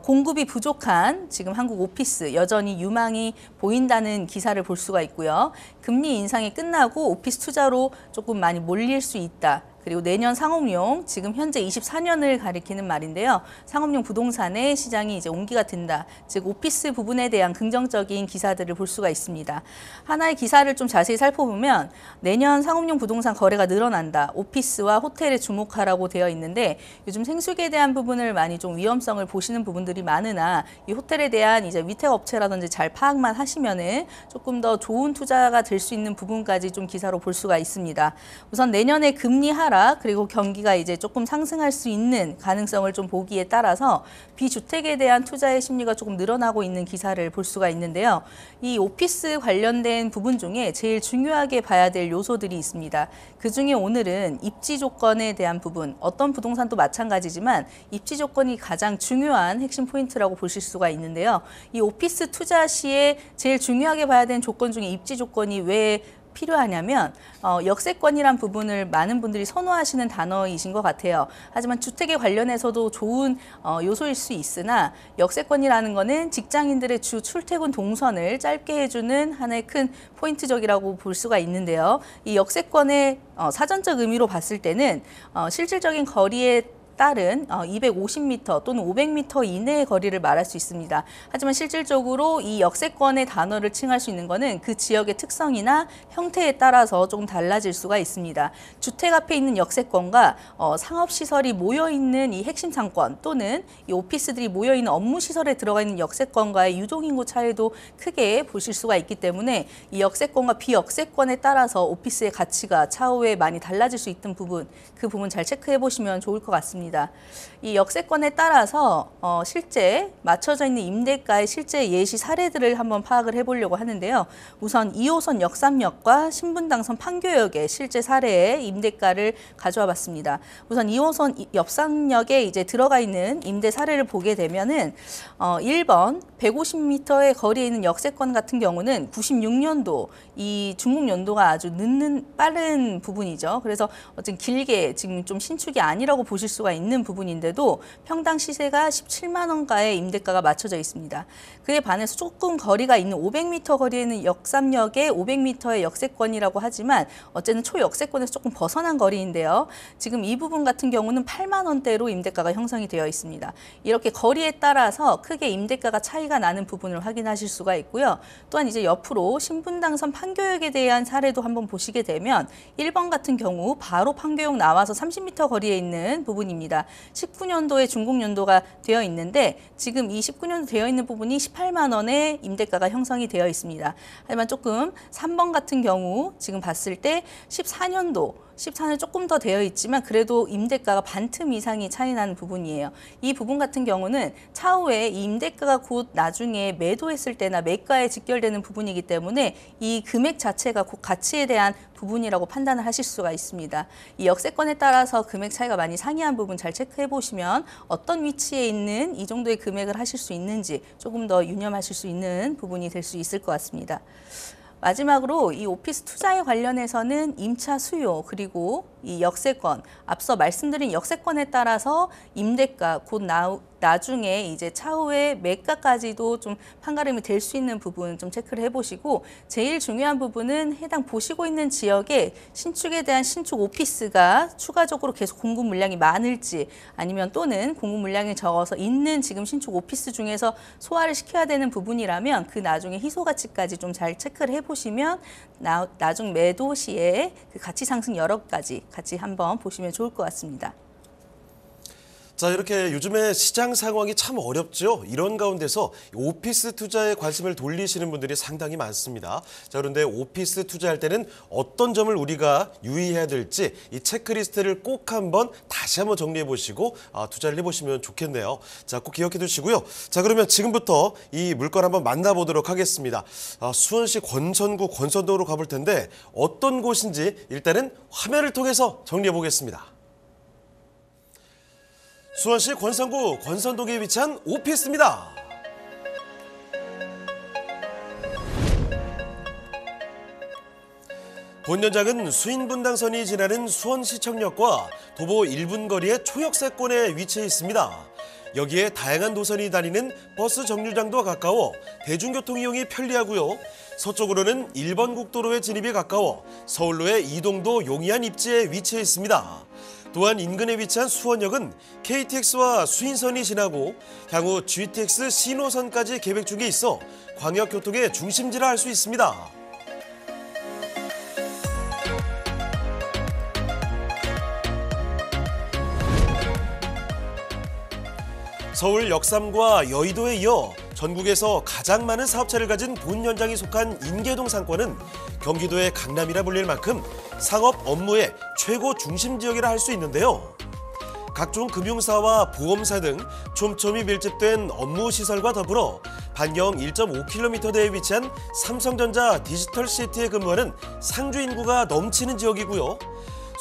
공급이 부족한 지금 한국 오피스 여전히 유망이 보인다는 기사를 볼 수가 있고요. 금리 인상이 끝나고 오피스 투자로 조금 많이 몰릴 수 있다. 그리고 내년 상업용, 지금 현재 24년을 가리키는 말인데요. 상업용 부동산의 시장이 이제 온기가 든다. 즉 오피스 부분에 대한 긍정적인 기사들을 볼 수가 있습니다. 하나의 기사를 좀 자세히 살펴보면 내년 상업용 부동산 거래가 늘어난다. 오피스와 호텔에 주목하라고 되어 있는데, 요즘 생수기에 대한 부분을 많이 좀 위험성을 보시는 부분들이 많으나 이 호텔에 대한 이제 위탁 업체라든지 잘 파악만 하시면은 조금 더 좋은 투자가 될 수 있는 부분까지 좀 기사로 볼 수가 있습니다. 우선 내년에 금리 하락 그리고 경기가 이제 조금 상승할 수 있는 가능성을 좀 보기에 따라서 비주택에 대한 투자의 심리가 조금 늘어나고 있는 기사를 볼 수가 있는데요. 이 오피스 관련된 부분 중에 제일 중요하게 봐야 될 요소들이 있습니다. 그 중에 오늘은 입지 조건에 대한 부분, 어떤 부동산도 마찬가지지만 입지 조건이 가장 중요한 핵심 포인트라고 보실 수가 있는데요. 이 오피스 투자 시에 제일 중요하게 봐야 되는 조건 중에 입지 조건이 왜 필요하냐면 역세권이란 부분을 많은 분들이 선호하시는 단어이신 것 같아요. 하지만 주택에 관련해서도 좋은 요소일 수 있으나, 역세권이라는 거는 직장인들의 주 출퇴근 동선을 짧게 해주는 하나의 큰 포인트적이라고 볼 수가 있는데요. 이 역세권의 사전적 의미로 봤을 때는 실질적인 거리에 딸은 250m 또는 500m 이내의 거리를 말할 수 있습니다. 하지만 실질적으로 이 역세권의 단어를 칭할 수 있는 것은 그 지역의 특성이나 형태에 따라서 조금 달라질 수가 있습니다. 주택 앞에 있는 역세권과 상업시설이 모여있는 이 핵심 상권 또는 이 오피스들이 모여있는 업무시설에 들어가 있는 역세권과의 유동인구 차이도 크게 보실 수가 있기 때문에 이 역세권과 비역세권에 따라서 오피스의 가치가 차후에 많이 달라질 수 있던 부분, 그 부분 잘 체크해 보시면 좋을 것 같습니다. 이 역세권에 따라서 실제 맞춰져 있는 임대가의 실제 예시 사례들을 한번 파악을 해보려고 하는데요. 우선 2호선 역삼역과 신분당선 판교역의 실제 사례의 임대가를 가져와 봤습니다. 우선 2호선 역삼역에 이제 들어가 있는 임대 사례를 보게 되면은 1번 150m의 거리에 있는 역세권 같은 경우는 96년도, 이 중국 연도가 아주 빠른 부분이죠. 그래서 어쨌든 길게 지금 좀 신축이 아니라고 보실 수가 있는 부분인데도 평당 시세가 17만 원가의 임대가가 맞춰져 있습니다. 그에 반해서 조금 거리가 있는 500m 거리에 있는 역삼역의 500m의 역세권이라고 하지만 어쨌든 초역세권에서 조금 벗어난 거리인데요. 지금 이 부분 같은 경우는 8만 원대로 임대가가 형성이 되어 있습니다. 이렇게 거리에 따라서 크게 임대가가 차이가 나는 부분을 확인하실 수가 있고요. 또한 이제 옆으로 신분당선 판교역에 대한 사례도 한번 보시게 되면 1번 같은 경우 바로 판교역 나와서 30m 거리에 있는 부분입니다. 있습니다. 19년도에 준공 연도가 되어 있는데 지금 이 19년도 되어 있는 부분이 18만 원의 임대가가 형성이 되어 있습니다. 하지만 조금 3번 같은 경우 지금 봤을 때 14년 조금 더 되어 있지만 그래도 임대가가 반틈 이상이 차이 나는 부분이에요. 이 부분 같은 경우는 차후에 이 임대가가 곧 나중에 매도했을 때나 매가에 직결되는 부분이기 때문에 이 금액 자체가 곧 가치에 대한 부분이라고 판단을 하실 수가 있습니다. 이 역세권에 따라서 금액 차이가 많이 상이한 부분 잘 체크해 보시면 어떤 위치에 있는 이 정도의 금액을 하실 수 있는지 조금 더 유념하실 수 있는 부분이 될 수 있을 것 같습니다. 마지막으로 이 오피스 투자에 관련해서는 임차 수요 그리고 이 역세권, 앞서 말씀드린 역세권에 따라서 임대가 곧 나중에 이제 차후에 매가까지도 좀 판가름이 될 수 있는 부분 좀 체크를 해보시고 제일 중요한 부분은 해당 보시고 있는 지역에 신축에 대한 신축 오피스가 추가적으로 계속 공급 물량이 많을지 아니면 또는 공급 물량이 적어서 있는 지금 신축 오피스 중에서 소화를 시켜야 되는 부분이라면 그 나중에 희소 가치까지 좀 잘 체크를 해보시면 나중 매도 시에 그 가치 상승 여러가지 같이 한번 보시면 좋을 것 같습니다. 자, 이렇게 요즘에 시장 상황이 참 어렵죠. 이런 가운데서 오피스 투자에 관심을 돌리시는 분들이 상당히 많습니다. 자, 그런데 오피스 투자할 때는 어떤 점을 우리가 유의해야 될지 이 체크리스트를 꼭 다시 한번 정리해 보시고 투자를 해보시면 좋겠네요. 자, 꼭 기억해 두시고요. 자, 그러면 지금부터 이 물건 한번 만나보도록 하겠습니다. 수원시 권선구 권선동으로 가볼 텐데 어떤 곳인지 일단은 화면을 통해서 정리해 보겠습니다. 수원시 권선구 권선동에 위치한 오피스입니다. 본 현장은 수인분당선이 지나는 수원시청역과 도보 1분 거리의 초역세권에 위치해 있습니다. 여기에 다양한 노선이 다니는 버스 정류장도 가까워 대중교통 이용이 편리하고요. 서쪽으로는 1번 국도로의 진입이 가까워 서울로의 이동도 용이한 입지에 위치해 있습니다. 또한 인근에 위치한 수원역은 KTX와 수인선이 지나고 향후 GTX 신호선까지 계획 중에 있어 광역교통의 중심지라 할 수 있습니다. 서울 역삼과 여의도에 이어 전국에서 가장 많은 사업체를 가진 본 현장이 속한 인계동 상권은 경기도의 강남이라 불릴 만큼 상업 업무의 최고 중심 지역이라 할 수 있는데요. 각종 금융사와 보험사 등 촘촘히 밀집된 업무 시설과 더불어 반경 1.5km대에 위치한 삼성전자 디지털시티에 근무하는 상주 인구가 넘치는 지역이고요.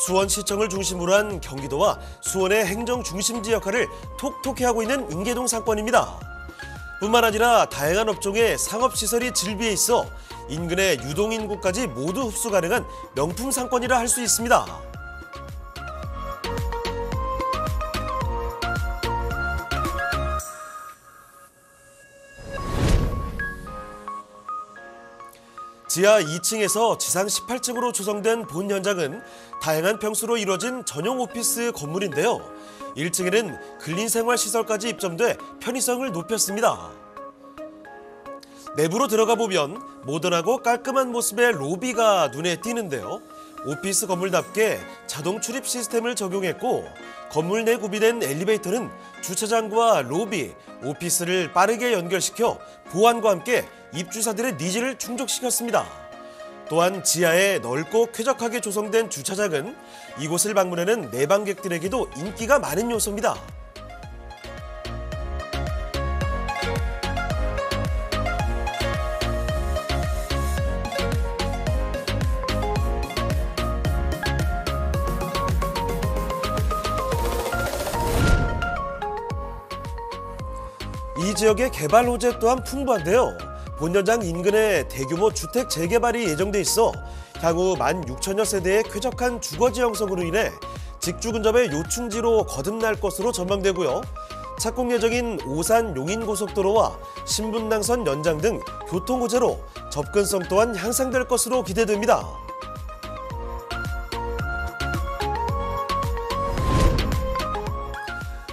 수원시청을 중심으로 한 경기도와 수원의 행정 중심지 역할을 톡톡히 하고 있는 인계동 상권입니다. 뿐만 아니라 다양한 업종의 상업시설이 즐비해 있어 인근의 유동인구까지 모두 흡수 가능한 명품 상권이라 할 수 있습니다. 지하 2층에서 지상 18층으로 조성된 본 현장은 다양한 평수로 이루어진 전용 오피스 건물인데요. 1층에는 근린생활시설까지 입점돼 편의성을 높였습니다. 내부로 들어가 보면 모던하고 깔끔한 모습의 로비가 눈에 띄는데요. 오피스 건물답게 자동 출입 시스템을 적용했고 건물 내 구비된 엘리베이터는 주차장과 로비, 오피스를 빠르게 연결시켜 보안과 함께 입주자들의 니즈를 충족시켰습니다. 또한 지하에 넓고 쾌적하게 조성된 주차장은 이곳을 방문하는 내방객들에게도 인기가 많은 요소입니다. 이 지역의 개발 호재 또한 풍부한데요. 본 현장 인근에 대규모 주택 재개발이 예정돼 있어 향후 16,000여 세대의 쾌적한 주거지 형성으로 인해 직주 근접의 요충지로 거듭날 것으로 전망되고요. 착공 예정인 오산 용인고속도로와 신분당선 연장 등 교통 호재로 접근성 또한 향상될 것으로 기대됩니다.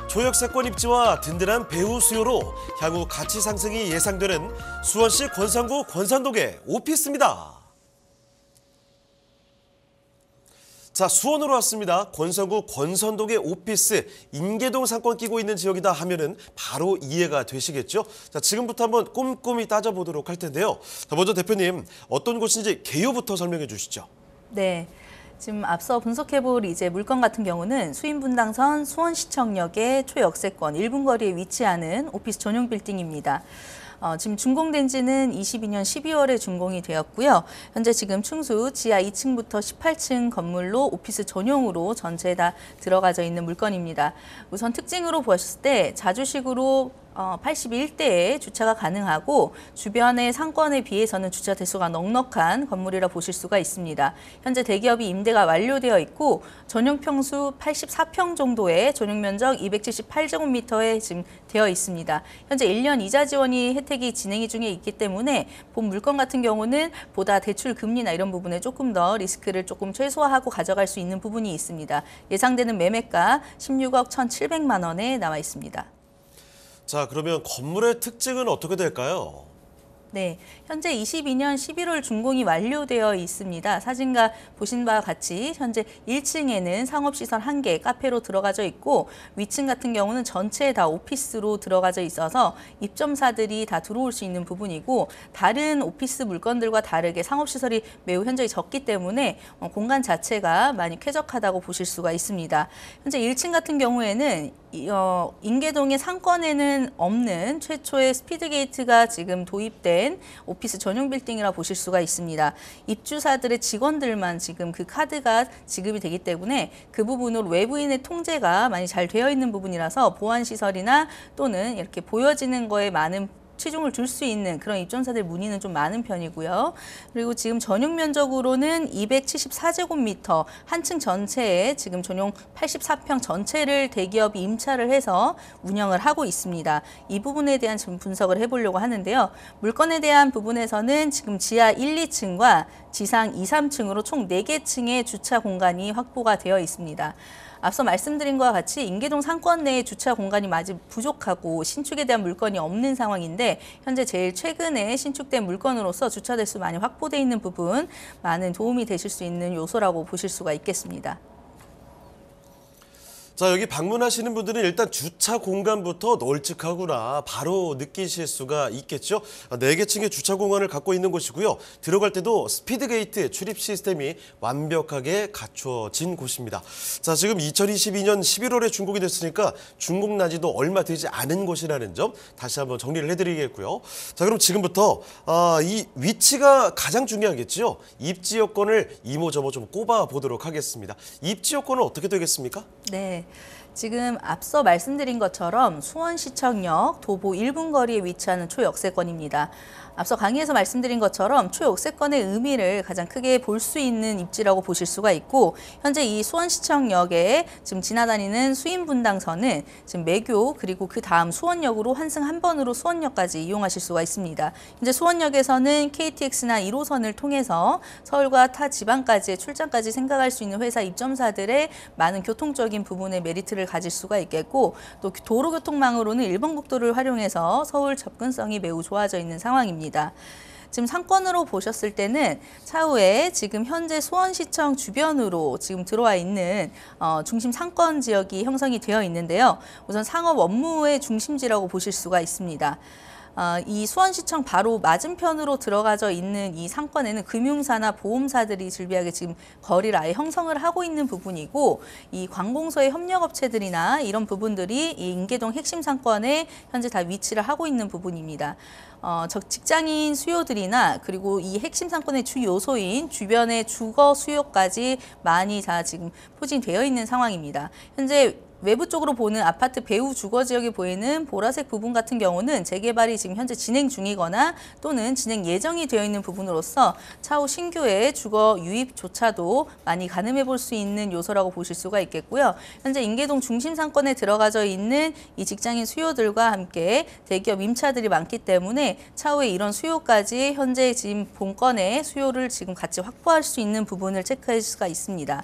초역세권 입지와 든든한 배후 수요로 향후 가치 상승이 예상되는 수원시 권선구 권선동의 오피스입니다. 자, 수원으로 왔습니다. 권선구 권선동의 오피스 인계동 상권 끼고 있는 지역이다 하면은 바로 이해가 되시겠죠? 자, 지금부터 한번 꼼꼼히 따져보도록 할 텐데요. 자, 먼저 대표님, 어떤 곳인지 개요부터 설명해 주시죠. 네. 지금 앞서 분석해볼 이제 물건 같은 경우는 수인분당선 수원시청역의 초역세권 1분 거리에 위치하는 오피스 전용 빌딩입니다. 지금 준공된 지는 22년 12월에 준공이 되었고요. 현재 지금 충수 지하 2층부터 18층 건물로 오피스 전용으로 전체에 다 들어가져 있는 물건입니다. 우선 특징으로 보셨을 때 자주식으로 81대에 주차가 가능하고 주변의 상권에 비해서는 주차 대수가 넉넉한 건물이라 보실 수가 있습니다. 현재 대기업이 임대가 완료되어 있고 전용 평수 84평 정도의 전용 면적 278제곱미터에 지금 되어 있습니다. 현재 1년 이자 지원이 혜택이 진행이 중에 있기 때문에 본 물건 같은 경우는 보다 대출 금리나 이런 부분에 조금 더 리스크를 조금 최소화하고 가져갈 수 있는 부분이 있습니다. 예상되는 매매가 16억 1,700만 원에 나와 있습니다. 자, 그러면 건물의 특징은 어떻게 될까요? 네, 현재 22년 11월 준공이 완료되어 있습니다. 사진과 보신 바와 같이 현재 1층에는 상업시설 1개, 카페로 들어가져 있고 위층 같은 경우는 전체 다 오피스로 들어가져 있어서 입점사들이 다 들어올 수 있는 부분이고 다른 오피스 물건들과 다르게 상업시설이 매우 현저히 적기 때문에 공간 자체가 많이 쾌적하다고 보실 수가 있습니다. 현재 1층 같은 경우에는 인계동의 상권에는 없는 최초의 스피드게이트가 지금 도입된 오피스 전용 빌딩이라 보실 수가 있습니다. 입주사들의 직원들만 지금 그 카드가 지급이 되기 때문에 그 부분으로 외부인의 통제가 많이 잘 되어 있는 부분이라서 보안시설이나 또는 이렇게 보여지는 거에 많은 치중을 둘 수 있는 그런 입점사들 문의는 좀 많은 편이고요. 그리고 지금 전용 면적으로는 274제곱미터 한 층 전체에 지금 전용 84평 전체를 대기업이 임차를 해서 운영을 하고 있습니다. 이 부분에 대한 좀 분석을 해보려고 하는데요. 물건에 대한 부분에서는 지금 지하 1, 2층과 지상 2, 3층으로 총 4개 층의 주차 공간이 확보가 되어 있습니다. 앞서 말씀드린 것과 같이 인계동 상권 내에 주차 공간이 많이 부족하고 신축에 대한 물건이 없는 상황인데 현재 제일 최근에 신축된 물건으로서 주차 대수 많이 확보되어 있는 부분 많은 도움이 되실 수 있는 요소라고 보실 수가 있겠습니다. 자, 여기 방문하시는 분들은 일단 주차 공간부터 널찍하구나 바로 느끼실 수가 있겠죠. 4개 층의 주차 공간을 갖고 있는 곳이고요. 들어갈 때도 스피드게이트 출입 시스템이 완벽하게 갖춰진 곳입니다. 자, 지금 2022년 11월에 준공이 됐으니까 준공 난지도 얼마 되지 않은 곳이라는 점 다시 한번 정리를 해드리겠고요. 자, 그럼 지금부터 이 위치가 가장 중요하겠죠. 입지 여건을 이모저모 좀 꼽아 보도록 하겠습니다. 입지 여건은 어떻게 되겠습니까? 네. 지금 앞서 말씀드린 것처럼 수원시청역 도보 1분 거리에 위치하는 초역세권입니다. 앞서 강의에서 말씀드린 것처럼 초역세권의 의미를 가장 크게 볼 수 있는 입지라고 보실 수가 있고 현재 이 수원시청역에 지금 지나다니는 수인분당선은 지금 매교 그리고 그 다음 수원역으로 환승 한 번으로 수원역까지 이용하실 수가 있습니다. 현재 수원역에서는 KTX나 1호선을 통해서 서울과 타 지방까지의 출장까지 생각할 수 있는 회사 입점사들의 많은 교통적인 부분의 메리트를 가질 수가 있겠고 또 도로교통망으로는 일본국도를 활용해서 서울 접근성이 매우 좋아져 있는 상황입니다. 지금 상권으로 보셨을 때는 차후에 지금 현재 수원시청 주변으로 지금 들어와 있는 중심 상권 지역이 형성이 되어 있는데요. 우선 상업 업무의 중심지라고 보실 수가 있습니다. 이 수원시청 바로 맞은편으로 들어가져 있는 이 상권에는 금융사나 보험사들이 즐비하게 지금 거리를 아예 형성을 하고 있는 부분이고 이 관공서의 협력업체들이나 이런 부분들이 이 인계동 핵심 상권에 현재 다 위치를 하고 있는 부분입니다. 직장인 수요들이나 그리고 이 핵심 상권의 주 요소인 주변의 주거 수요까지 많이 다 지금 포진되어 있는 상황입니다. 현재 외부 쪽으로 보는 아파트 배후 주거 지역에 보이는 보라색 부분 같은 경우는 재개발이 지금 현재 진행 중이거나 또는 진행 예정이 되어 있는 부분으로서 차후 신규의 주거 유입조차도 많이 가늠해 볼 수 있는 요소라고 보실 수가 있겠고요. 현재 인계동 중심 상권에 들어가져 있는 이 직장인 수요들과 함께 대기업 임차들이 많기 때문에 차후에 이런 수요까지 현재 지금 본건의 수요를 지금 같이 확보할 수 있는 부분을 체크할 수가 있습니다.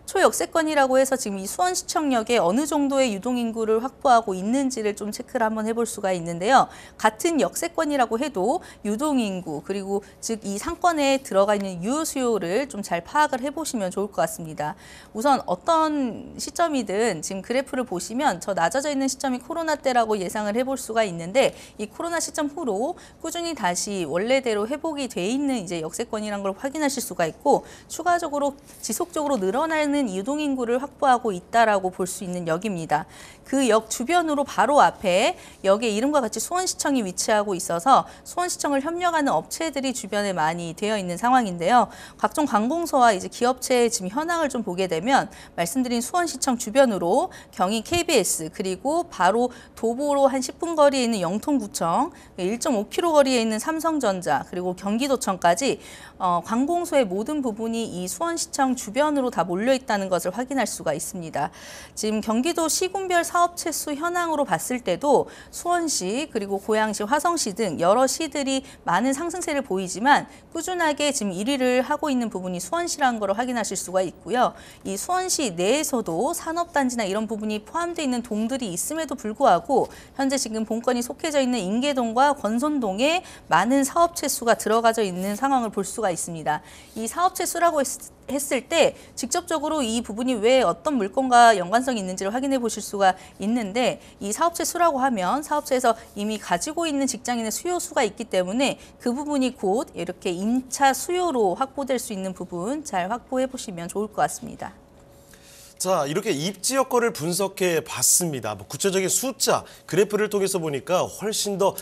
초역세권이라고 해서 지금 이 수원시청역에 어느 정도의 유동인구를 확보하고 있는지를 좀 체크를 한번 해볼 수가 있는데요. 같은 역세권이라고 해도 유동인구 그리고 즉 이 상권에 들어가 있는 유효 수요를 좀 잘 파악을 해보시면 좋을 것 같습니다. 우선 어떤 시점이든 지금 그래프를 보시면 저 낮아져 있는 시점이 코로나 때라고 예상을 해볼 수가 있는데 이 코로나 시점 후로 꾸준히 다시 원래대로 회복이 돼 있는 이제 역세권이라는 걸 확인하실 수가 있고 추가적으로 지속적으로 늘어나는 유동인구를 확보하고 있다라고 볼 수 있는 역입니다. 그 역 주변으로 바로 앞에 역의 이름과 같이 수원시청이 위치하고 있어서 수원시청을 협력하는 업체들이 주변에 많이 되어 있는 상황인데요. 각종 관공서와 이제 기업체의 지금 현황을 좀 보게 되면 말씀드린 수원시청 주변으로 경인 KBS 그리고 바로 도보로 한 10분 거리에 있는 영통구청, 1.5km 거리에 있는 삼성전자 그리고 경기도청까지 관공서의 모든 부분이 이 수원시청 주변으로 다 몰려 있다는 것을 확인할 수가 있습니다. 지금 경기도 시군별 사업체 수 현황으로 봤을 때도 수원시 그리고 고양시, 화성시 등 여러 시들이 많은 상승세를 보이지만 꾸준하게 지금 1위를 하고 있는 부분이 수원시라는 걸 확인하실 수가 있고요. 이 수원시 내에서도 산업단지나 이런 부분이 포함되어 있는 동들이 있음에도 불구하고 현재 지금 본건이 속해져 있는 인계동과 권선동에 많은 사업체 수가 들어가져 있는 상황을 볼 수가 있습니다. 이 사업체 수라고 했을 때 직접적으로 이 부분이 왜 어떤 물건과 연관성이 있는지를 확인해 보실 수가 있는데 이 사업체 수라고 하면 사업체에서 이미 가지고 있는 직장인의 수요 수가 있기 때문에 그 부분이 곧 이렇게 임차 수요로 확보될 수 있는 부분 잘 확보해 보시면 좋을 것 같습니다. 자, 이렇게 입지 여건을 분석해 봤습니다. 뭐 구체적인 숫자, 그래프를 통해서 보니까 훨씬 더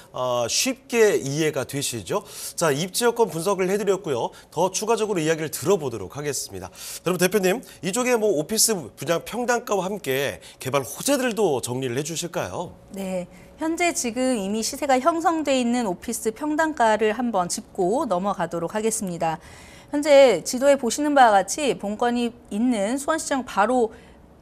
쉽게 이해가 되시죠? 자, 입지 여건 분석을 해드렸고요. 더 추가적으로 이야기를 들어보도록 하겠습니다. 여러분 대표님, 이쪽에 뭐 오피스 분양 평당가와 함께 개발 호재들도 정리를 해주실까요? 네. 현재 지금 이미 시세가 형성돼 있는 오피스 평당가를 한번 짚고 넘어가도록 하겠습니다. 현재 지도에 보시는 바와 같이 본건이 있는 수원시청 바로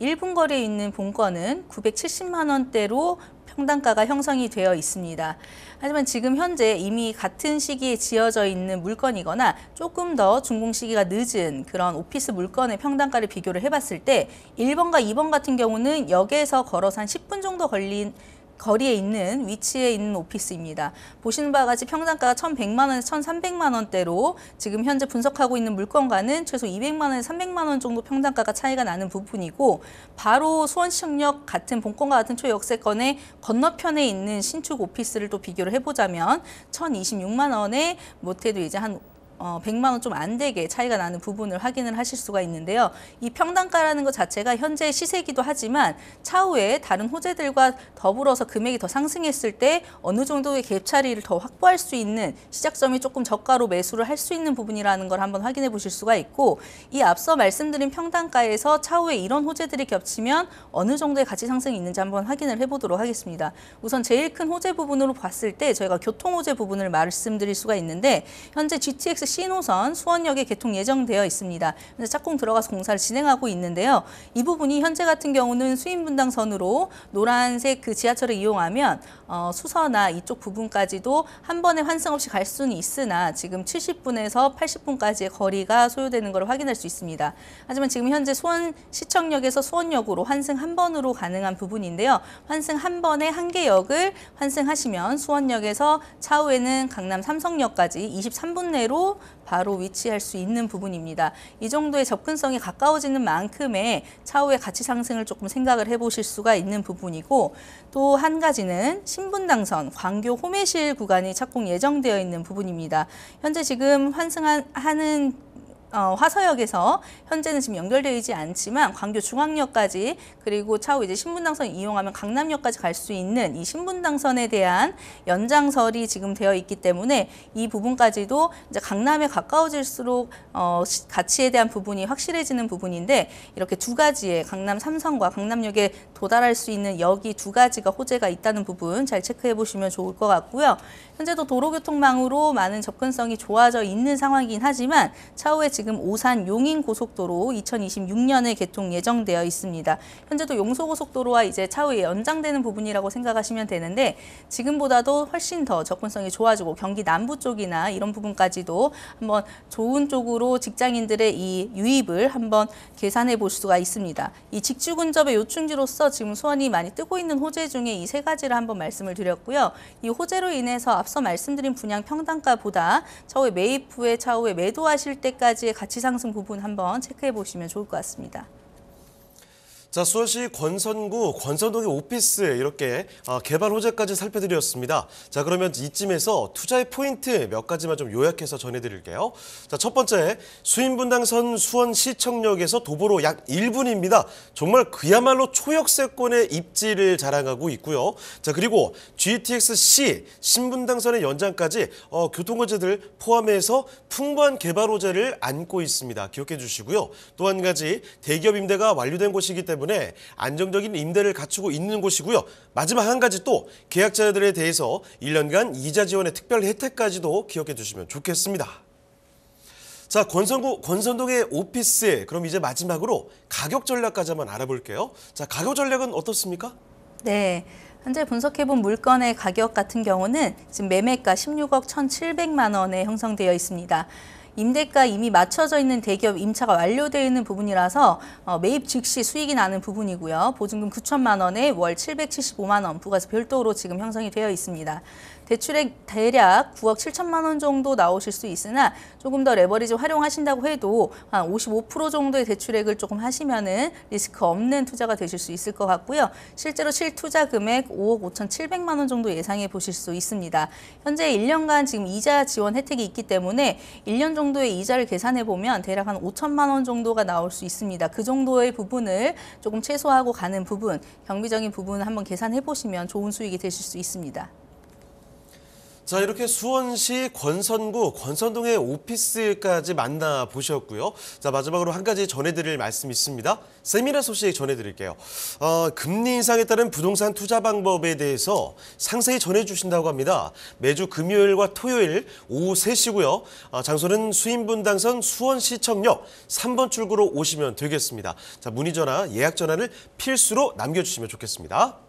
1분 거리에 있는 본건은 970만 원대로 평당가가 형성이 되어 있습니다. 하지만 지금 현재 이미 같은 시기에 지어져 있는 물건이거나 조금 더 준공 시기가 늦은 그런 오피스 물건의 평당가를 비교를 해봤을 때 1번과 2번 같은 경우는 역에서 걸어서 한 10분 정도 걸린 거리에 있는 위치에 있는 오피스입니다. 보시는 바와 같이 평당가가 1,100만 원에서 1,300만 원대로 지금 현재 분석하고 있는 물건과는 최소 200만 원에서 300만 원 정도 평당가가 차이가 나는 부분이고 바로 수원시청역 같은 본건과 같은 초역세권의 건너편에 있는 신축 오피스를 또 비교를 해보자면 1,026만 원에 못해도 이제 한 100만 원 좀 안 되게 차이가 나는 부분을 확인을 하실 수가 있는데요. 이 평당가라는 것 자체가 현재 시세이기도 하지만 차후에 다른 호재들과 더불어서 금액이 더 상승했을 때 어느 정도의 갭 차리를 더 확보할 수 있는 시작점이 조금 저가로 매수를 할 수 있는 부분이라는 걸 한번 확인해 보실 수가 있고 이 앞서 말씀드린 평당가에서 차후에 이런 호재들이 겹치면 어느 정도의 가치 상승이 있는지 한번 확인을 해보도록 하겠습니다. 우선 제일 큰 호재 부분으로 봤을 때 저희가 교통 호재 부분을 말씀드릴 수가 있는데 현재 GTX C노선 수원역에 개통 예정되어 있습니다. 현재 착공 들어가서 공사를 진행하고 있는데요. 이 부분이 현재 같은 경우는 수인분당선으로 노란색 그 지하철을 이용하면 수서나 이쪽 부분까지도 한 번에 환승 없이 갈 수는 있으나 지금 70분에서 80분까지의 거리가 소요되는 것을 확인할 수 있습니다. 하지만 지금 현재 수원시청역에서 수원역으로 환승 한 번으로 가능한 부분인데요. 환승 한 번에 한 개 역을 환승하시면 수원역에서 차후에는 강남 삼성역까지 23분 내로 바로 위치할 수 있는 부분입니다. 이 정도의 접근성이 가까워지는 만큼의 차후의 가치 상승을 조금 생각을 해보실 수가 있는 부분이고 또 한 가지는 신분당선 광교 호매실 구간이 착공 예정되어 있는 부분입니다. 현재 지금 환승하는 화서역에서 현재는 지금 연결되어 있지 않지만 광교 중앙역까지 그리고 차후 이제 신분당선 이용하면 강남역까지 갈 수 있는 이 신분당선에 대한 연장설이 지금 되어 있기 때문에 이 부분까지도 이제 강남에 가까워질수록 가치에 대한 부분이 확실해지는 부분인데 이렇게 두 가지의 강남 삼성과 강남역에 도달할 수 있는 역이 두 가지가 호재가 있다는 부분 잘 체크해 보시면 좋을 것 같고요. 현재도 도로교통망으로 많은 접근성이 좋아져 있는 상황이긴 하지만 차후에 지금 지금 오산 용인 고속도로 2026년에 개통 예정되어 있습니다. 현재도 용소고속도로와 이제 차후에 연장되는 부분이라고 생각하시면 되는데 지금보다도 훨씬 더 접근성이 좋아지고 경기 남부 쪽이나 이런 부분까지도 한번 좋은 쪽으로 직장인들의 이 유입을 한번 계산해 볼 수가 있습니다. 이 직주 근접의 요충지로서 지금 수원이 많이 뜨고 있는 호재 중에 이 세 가지를 한번 말씀을 드렸고요. 이 호재로 인해서 앞서 말씀드린 분양 평당가보다 차후에 매도하실 때까지의 가치 상승 부분 한번 체크해 보시면 좋을 것 같습니다. 자, 수원시 권선구 권선동의 오피스 이렇게 개발 호재까지 살펴드렸습니다. 자, 그러면 이쯤에서 투자의 포인트 몇 가지만 좀 요약해서 전해드릴게요. 자, 첫 번째, 수인분당선 수원시청역에서 도보로 약 1분입니다. 정말 그야말로 초역세권의 입지를 자랑하고 있고요. 자, 그리고 GTX-C 신분당선의 연장까지 교통호재들 포함해서 풍부한 개발 호재를 안고 있습니다. 기억해 주시고요. 또 한 가지, 대기업 임대가 완료된 곳이기 때문에 안정적인 임대를 갖추고 있는 곳이고요. 마지막 한 가지 또 계약자들에 대해서 1년간 이자 지원의 특별 혜택까지도 기억해 주시면 좋겠습니다. 자, 권선동의 오피스, 그럼 이제 마지막으로 가격 전략까지 한번 알아볼게요. 자, 가격 전략은 어떻습니까? 네. 현재 분석해본 물건의 가격 같은 경우는 지금 매매가 16억 1,700만 원에 형성되어 있습니다. 임대가 이미 맞춰져 있는 대기업 임차가 완료되어 있는 부분이라서 매입 즉시 수익이 나는 부분이고요. 보증금 9천만 원에 월 775만 원 부가세 별도로 지금 형성이 되어 있습니다. 대출액 대략 9억 7천만 원 정도 나오실 수 있으나 조금 더 레버리지 활용하신다고 해도 한 55% 정도의 대출액을 조금 하시면은 리스크 없는 투자가 되실 수 있을 것 같고요. 실제로 실투자 금액 5억 5,700만 원 정도 예상해 보실 수 있습니다. 현재 1년간 지금 이자 지원 혜택이 있기 때문에 1년 정도의 이자를 계산해 보면 대략 한 5천만 원 정도가 나올 수 있습니다. 그 정도의 부분을 조금 최소화하고 가는 부분, 경비적인 부분을 한번 계산해 보시면 좋은 수익이 되실 수 있습니다. 자, 이렇게 수원시 권선구 권선동의 오피스까지 만나보셨고요. 자, 마지막으로 한 가지 전해드릴 말씀이 있습니다. 세미나 소식 전해드릴게요. 금리 인상에 따른 부동산 투자 방법에 대해서 상세히 전해주신다고 합니다. 매주 금요일과 토요일 오후 3시고요. 장소는 수인분당선 수원시청역 3번 출구로 오시면 되겠습니다. 자, 문의 전화, 예약 전화를 필수로 남겨주시면 좋겠습니다.